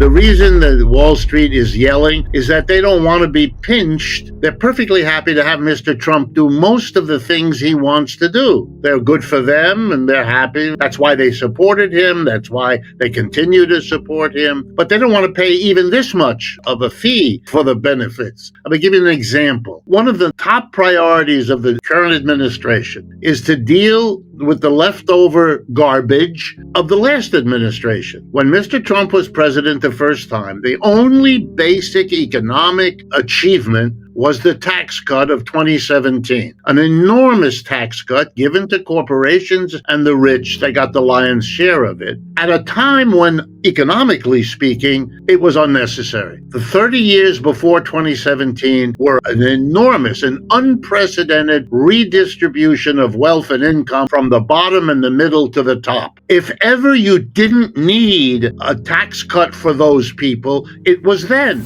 The reason that Wall Street is yelling is that they don't want to be pinched. They're perfectly happy to have Mr. Trump do most of the things he wants to do. They're good for them and they're happy. That's why they supported him. That's why they continue to support him. But they don't want to pay even this much of a fee for the benefits. I'm going to give you an example. One of the top priorities of the current administration is to deal with the leftover garbage of the last administration. When Mr. Trump was president the first time, the only basic economic achievement was the tax cut of 2017. An enormous tax cut given to corporations and the rich. They got the lion's share of it at a time when, economically speaking, it was unnecessary. The 30 years before 2017 were an enormous and unprecedented redistribution of wealth and income from the bottom and the middle to the top. If ever you didn't need a tax cut for those people, it was then.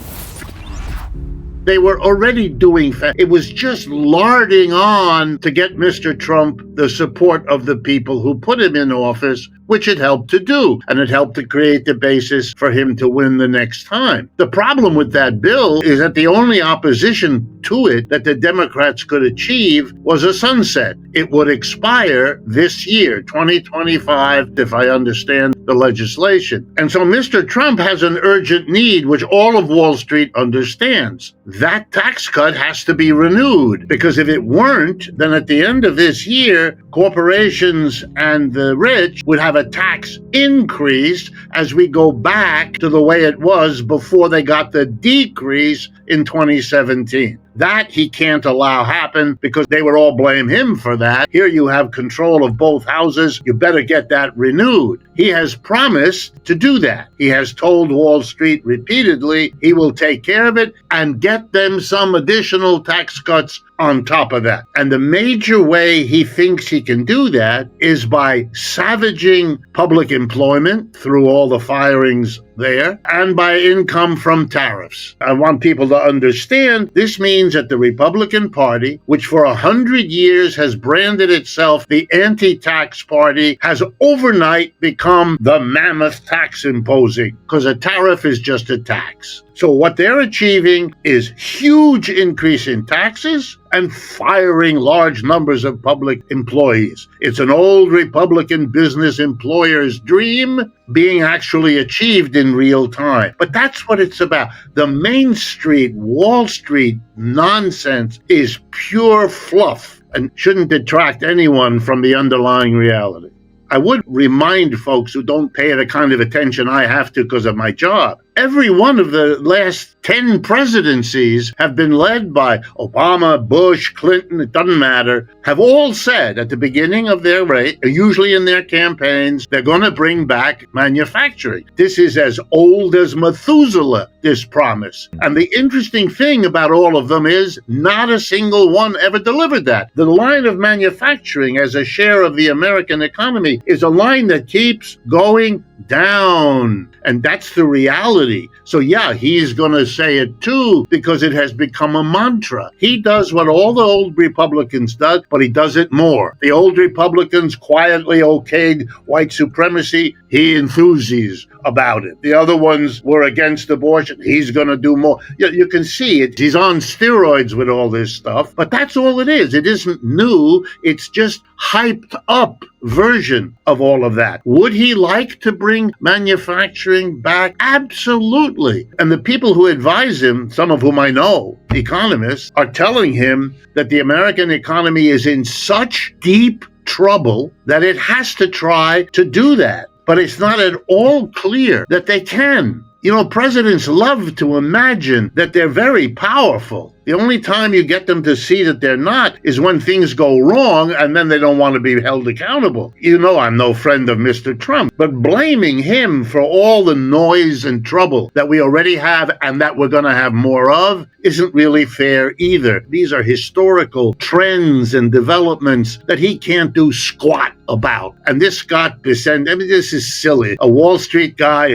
They were already doing it was just larding on to get Mr. Trump the support of the people who put him in office, which it helped to do, and it helped to create the basis for him to win the next time. The problem with that bill is that the only opposition to it that the Democrats could achieve was a sunset. It would expire this year, 2025, if I understand the legislation. And so Mr. Trump has an urgent need, which all of Wall Street understands. That tax cut has to be renewed, because if it weren't, then at the end of this year, corporations and the rich would have a tax increase as we go back to the way it was before they got the decrease in 2017. That he can't allow happen because they would all blame him for that. Here you have control of both houses. You better get that renewed. He has promised to do that. He has told Wall Street repeatedly he will take care of it and get them some additional tax cuts on top of that. And the major way he thinks he can do that is by savaging public employment through all the firings there and by income from tariffs. I want people to understand this means that the Republican Party, which for 100 years has branded itself the anti-tax party, has overnight become the mammoth tax imposing, because a tariff is just a tax. So what they're achieving is huge increase in taxes and firing large numbers of public employees. It's an old Republican business employer's dream being actually achieved in real time. But that's what it's about. The Main Street, Wall Street nonsense is pure fluff and shouldn't detract anyone from the underlying reality. I would remind folks who don't pay the kind of attention I have to because of my job. Every one of the last 10 presidencies have been led by Obama, Bush, Clinton, it doesn't matter, have all said at the beginning of their reign, usually in their campaigns, they're going to bring back manufacturing. This is as old as Methuselah, this promise. And the interesting thing about all of them is not a single one ever delivered that. The line of manufacturing as a share of the American economy is a line that keeps going down. And that's the reality. So yeah, he's going to say it too, because it has become a mantra. He does what all the old Republicans did, but he does it more. The old Republicans quietly okayed white supremacy. He enthuses about it. The other ones were against abortion. He's going to do more. You can see it. He's on steroids with all this stuff, but that's all it is. It isn't new. It's just hyped up version of all of that. Would he like to bring manufacturing back? Absolutely. And the people who advise him, some of whom I know, economists, are telling him that the American economy is in such deep trouble that it has to try to do that. But it's not at all clear that they can. You know, presidents love to imagine that they're very powerful. The only time you get them to see that they're not is when things go wrong, and then they don't want to be held accountable. You know, I'm no friend of Mr. Trump, but blaming him for all the noise and trouble that we already have and that we're going to have more of isn't really fair either. These are historical trends and developments that he can't do squat about. And this Scott Bessent, I mean, this is silly. A Wall Street guy,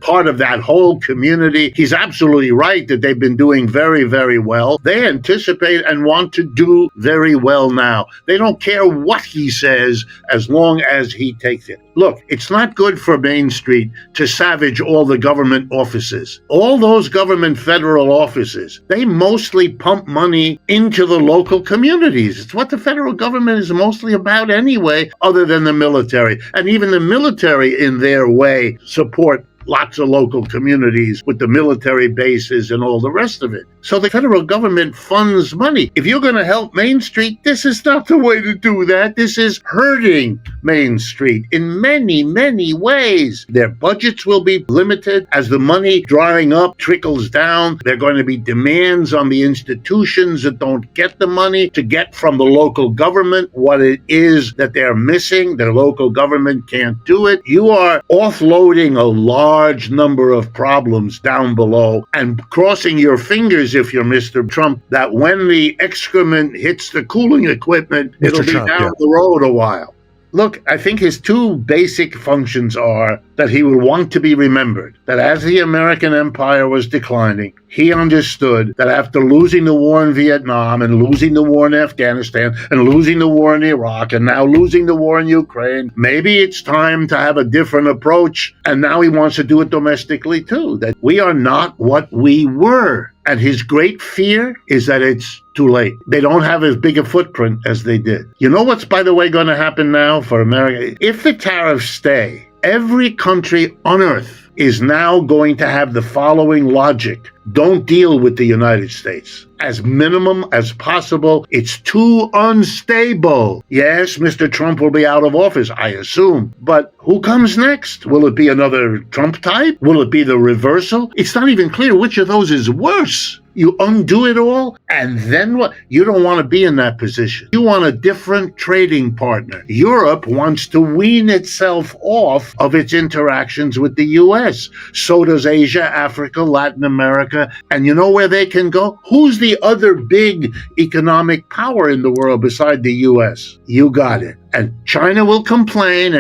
part of that whole community. He's absolutely right that they've been doing very, very well. They anticipate and want to do very well now. They don't care what he says as long as he takes it. Look, it's not good for Main Street to savage all the government offices. All those government federal offices, they mostly pump money into the local communities. It's what the federal government is mostly about anyway, other than the military. And even the military, in their way, support lots of local communities with the military bases and all the rest of it. So the federal government funds money. If you're going to help Main Street, this is not the way to do that. This is hurting Main Street in many, many ways. Their budgets will be limited. As the money drying up trickles down, there are going to be demands on the institutions that don't get the money to get from the local government what it is that they're missing. Their local government can't do it. You are offloading a large number of problems down below and crossing your fingers, if you're Mr. Trump, that when the excrement hits the cooling equipment, it'll be down the road a while. Look, I think his two basic functions are that he will want to be remembered, that as the American empire was declining, he understood that after losing the war in Vietnam and losing the war in Afghanistan and losing the war in Iraq and now losing the war in Ukraine, maybe it's time to have a different approach. And now he wants to do it domestically too, that we are not what we were. And his great fear is that it's too late. They don't have as big a footprint as they did. You know what's, by the way, going to happen now for America? If the tariffs stay, every country on earth is now going to have the following logic. Don't deal with the United States. As minimum as possible, it's too unstable. Yes, Mr. Trump will be out of office, I assume. But who comes next? Will it be another Trump type? Will it be the reversal? It's not even clear which of those is worse. You undo it all, and then what? You don't want to be in that position. You want a different trading partner. Europe wants to wean itself off of its interactions with the U.S. So does Asia, Africa, Latin America. And you know where they can go? Who's the other big economic power in the world beside the U.S.? You got it. And China will complain,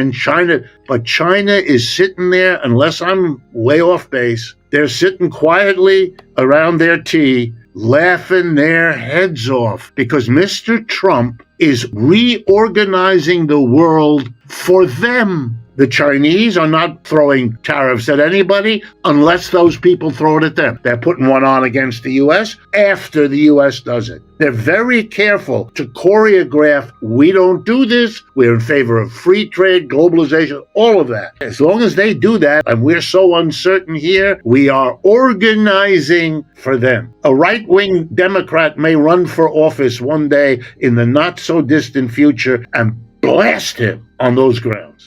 but China is sitting there, unless I'm way off base, they're sitting quietly around their tea, laughing their heads off, because Mr. Trump is reorganizing the world for them. The Chinese are not throwing tariffs at anybody unless those people throw it at them. They're putting one on against the U.S. after the U.S. does it. They're very careful to choreograph, we don't do this, we're in favor of free trade, globalization, all of that. As long as they do that, and we're so uncertain here, we are organizing for them. A right-wing Democrat may run for office one day in the not-so-distant future and blast him on those grounds.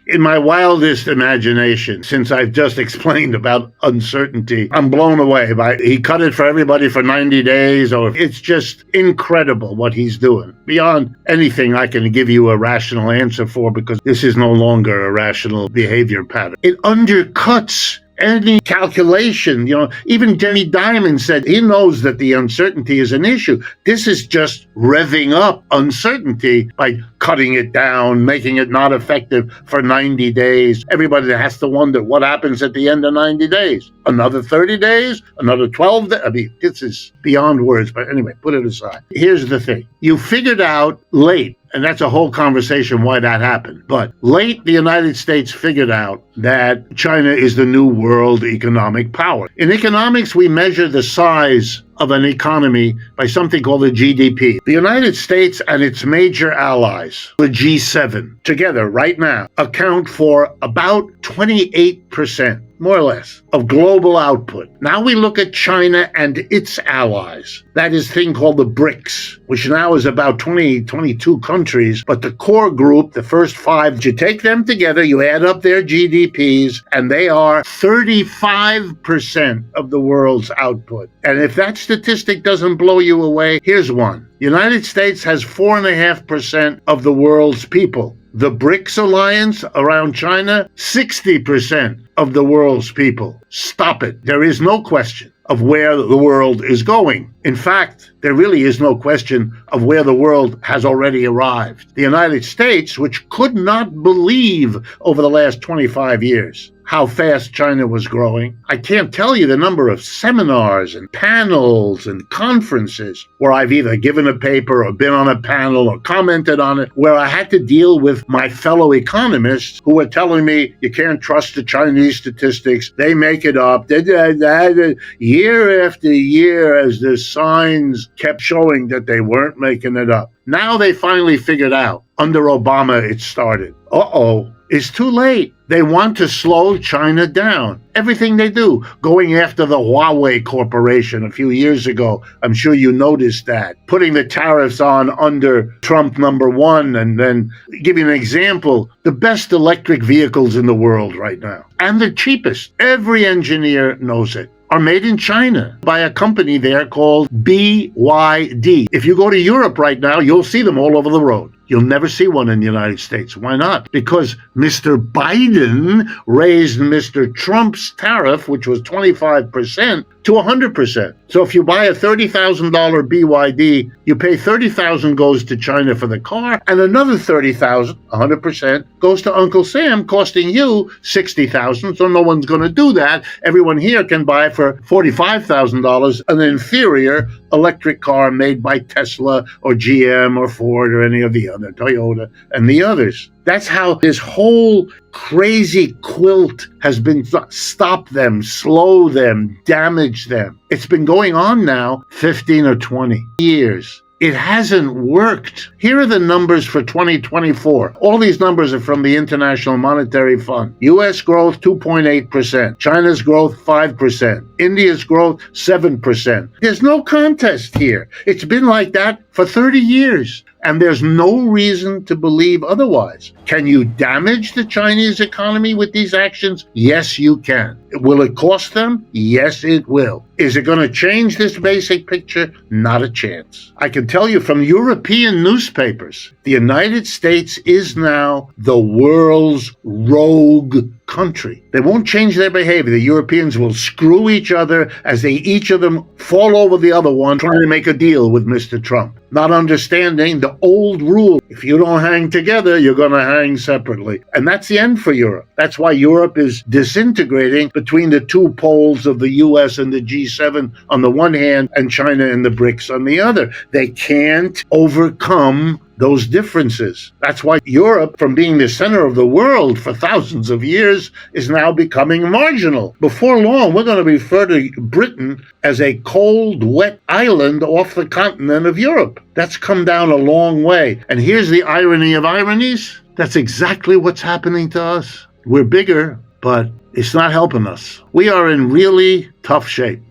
In my wildest imagination, since I've just explained about uncertainty, I'm blown away by he cut it for everybody for 90 days. It's just incredible what he's doing. Beyond anything I can give you a rational answer for, because this is no longer a rational behavior pattern. It undercuts any calculation. Even Jenny Diamond said he knows that the uncertainty is an issue. This is just revving up uncertainty by cutting it down, making it not effective for 90 days. Everybody has to wonder what happens at the end of 90 days. Another 30 days? Another 12 days? I mean, this is beyond words. But anyway, put it aside. Here's the thing. You figured out late, and that's a whole conversation why that happened. But late, the United States figured out that China is the new world economic power. In economics, we measure the size of an economy by something called the GDP. The United States and its major allies, the G7, together right now account for about 28%. More or less, of global output. Now we look at China and its allies. That is a thing called the BRICS, which now is about 22 countries. But the core group, the first five, you take them together, you add up their GDPs, and they are 35% of the world's output. And if that statistic doesn't blow you away, here's one. The United States has 4.5% of the world's people. The BRICS alliance around China, 60% of the world's people. Stop it. There is no question. of where the world is going. In fact, there really is no question of where the world has already arrived. The United States, which could not believe over the last 25 years how fast China was growing. I can't tell you the number of seminars and panels and conferences where I've either given a paper or been on a panel or commented on it, where I had to deal with my fellow economists who were telling me, you can't trust the Chinese statistics, they make it up. Year after year, as the signs kept showing that they weren't making it up. Now they finally figured out. Under Obama, it started. It's too late. They want to slow China down. Everything they do, going after the Huawei Corporation a few years ago. I'm sure you noticed that. Putting the tariffs on under Trump #1, and then give you an example. The best electric vehicles in the world right now, and the cheapest. Every engineer knows it. Are made in China by a company there called BYD. If you go to Europe right now, you'll see them all over the road. You'll never see one in the United States. Why not? Because Mr. Biden raised Mr. Trump's tariff, which was 25%, to 100%. So if you buy a $30,000 BYD, you pay $30,000 goes to China for the car, and another $30,000, 100%, goes to Uncle Sam, costing you $60,000. So no one's going to do that. Everyone here can buy for $45,000 an inferior electric car made by Tesla or GM or Ford or any of the other, Toyota and the others. That's how this whole crazy quilt has been stop them, slow them, damage them. It's been going on now 15 or 20 years. It hasn't worked. Here are the numbers for 2024. All these numbers are from the International Monetary Fund. U.S. growth 2.8%. China's growth 5%. India's growth 7%. There's no contest here. It's been like that for 30 years. And there's no reason to believe otherwise. Can you damage the Chinese economy with these actions? Yes, you can. Will it cost them? Yes, it will. Is it going to change this basic picture? Not a chance. I can tell you from European newspapers, the United States is now the world's rogue country. They won't change their behavior. The Europeans will screw each other as they each of them fall over the other one trying to make a deal with Mr. Trump. Not understanding the old rule. If you don't hang together, you're going to hang separately. And that's the end for Europe. That's why Europe is disintegrating between the two poles of the US and the G7 on the one hand and China and the BRICS on the other. They can't overcome those differences. That's why Europe, from being the center of the world for thousands of years, is now becoming marginal. Before long, we're going to refer to Britain as a cold, wet island off the continent of Europe. That's come down a long way. And here's the irony of ironies. That's exactly what's happening to us. We're bigger, but it's not helping us. We are in really tough shape.